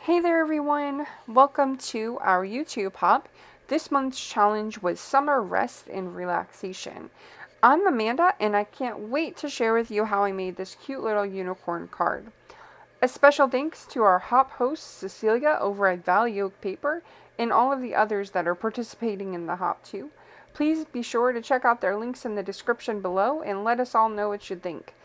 Hey there everyone, welcome to our YouTube hop. This month's challenge was Summer Rest and Relaxation. I'm Amanda and I can't wait to share with you how I made this cute little unicorn card. A special thanks to our hop host Cecilia over at Valley Oak Paper and all of the others that are participating in the hop too. Please be sure to check out their links in the description below and let us all know what you think.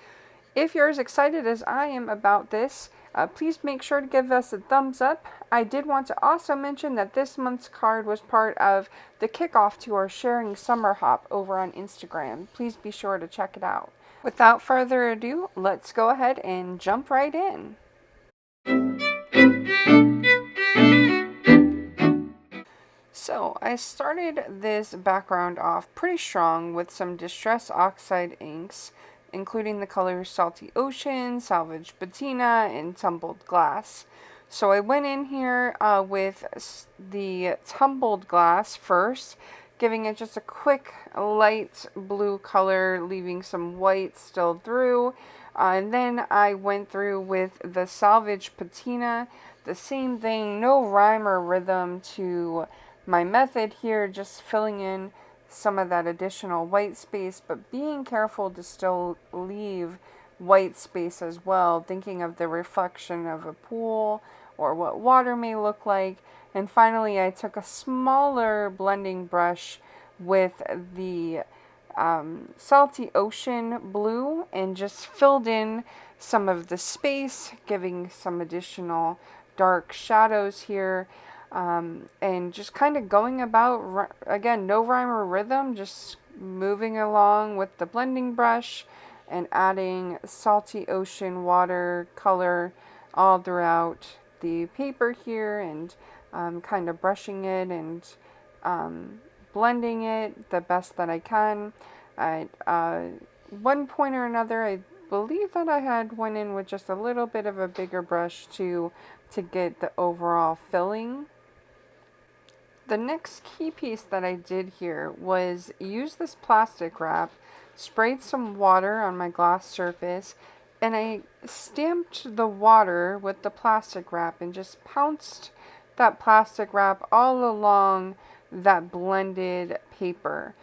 If you're as excited as I am about this, please make sure to give us a thumbs up. I did want to also mention that this month's card was part of the kickoff to our Sharing Summer Hop over on Instagram. Please be sure to check it out. Without further ado, let's go ahead and jump right in. So I started this background off pretty strong with some Distress Oxide Inks, including the colors Salty Ocean, Salvage Patina, and Tumbled Glass. So I went in here with the Tumbled Glass first, giving it just a quick light blue color, leaving some white still through. And then I went through with the Salvage Patina, the same thing, no rhyme or rhythm to my method here, just filling in some of that additional white space, but being careful to still leave white space as well, thinking of the reflection of a pool or what water may look like. And finally, I took a smaller blending brush with the Salty Ocean blue and just filled in some of the space, giving some additional dark shadows here. And just kind of going about, again, no rhyme or rhythm, just moving along with the blending brush and adding Salty Ocean water color all throughout the paper here, and kind of brushing it and blending it the best that I can. At one point or another, I believe that I went in with just a little bit of a bigger brush to get the overall filling. The next key piece that I did here was use this plastic wrap, sprayed some water on my gloss surface, and I stamped the water with the plastic wrap and just pounced that plastic wrap all along that blended paper.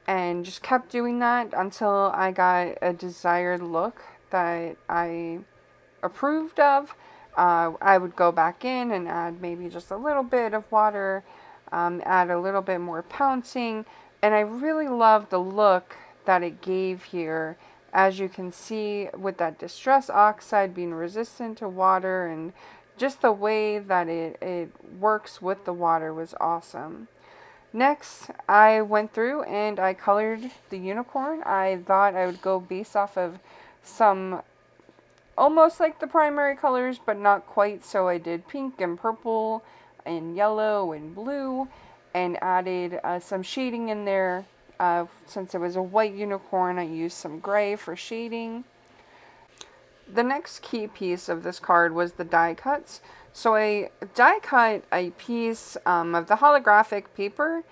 And just kept doing that until I got a desired look that I approved of. I would go back in and add maybe just a little bit of water, add a little bit more pouncing, and I really love the look that it gave here. As you can see, with that Distress Oxide being resistant to water, and just the way that it works with the water was awesome. Next, I went through and I colored the unicorn. I thought I would go based off of some almost like the primary colors, but not quite, so I did pink and purple and yellow and blue, and added some shading in there. Since it was a white unicorn, I used some gray for shading. The next key piece of this card was the die cuts. So I die cut a piece of the holographic paper,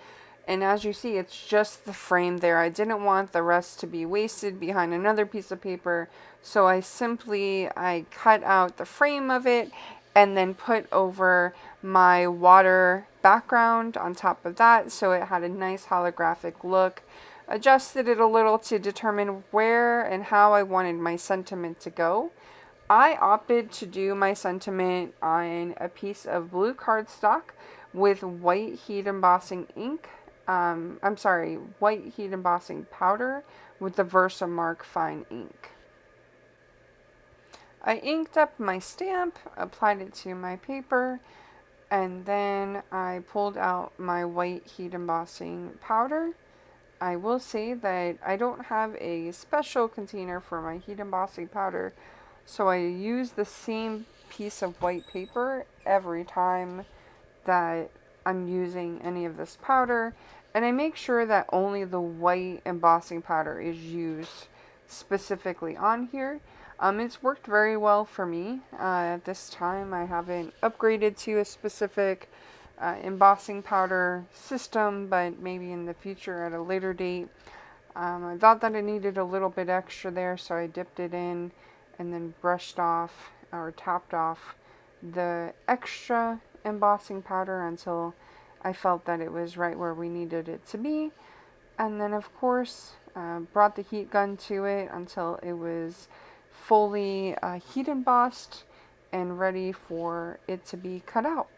and as you see, it's just the frame there. I didn't want the rest to be wasted behind another piece of paper, so I cut out the frame of it and then put over my water background on top of that, so it had a nice holographic look. Adjusted it a little to determine where and how I wanted my sentiment to go. I opted to do my sentiment on a piece of blue cardstock with white heat embossing ink. White heat embossing powder with the Versamark fine ink. I inked up my stamp, applied it to my paper, and then I pulled out my white heat embossing powder. I will say that I don't have a special container for my heat embossing powder, so I use the same piece of white paper every time that I'm using any of this powder, and I make sure that only the white embossing powder is used specifically on here. It's worked very well for me. At this time, I haven't upgraded to a specific embossing powder system, but maybe in the future at a later date. I thought that I needed a little bit extra there, so I dipped it in and then brushed off or topped off the extra embossing powder until I felt that it was right where we needed it to be. And then, of course, brought the heat gun to it until it was fully heat embossed and ready for it to be cut out.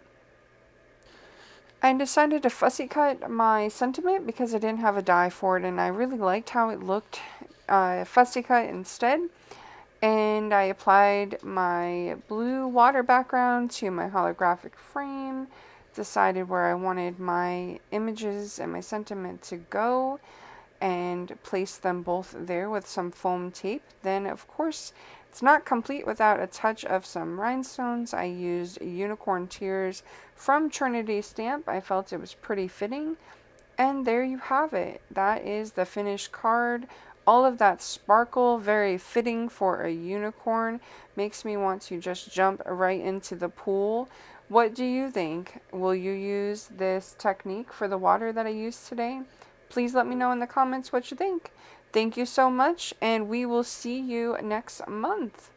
I decided to fussy cut my sentiment because I didn't have a die for it, and I really liked how it looked fussy cut instead. And I applied my blue water background to my holographic frame, decided where I wanted my images and my sentiment to go, and placed them both there with some foam tape. Then, of course, it's not complete without a touch of some rhinestones. I used unicorn tears from Trinity Stamp. I felt it was pretty fitting. And there you have it. That is the finished card. All of that sparkle, very fitting for a unicorn, makes me want to just jump right into the pool. What do you think? Will you use this technique for the water that I used today? Please let me know in the comments what you think. Thank you so much, and we will see you next month.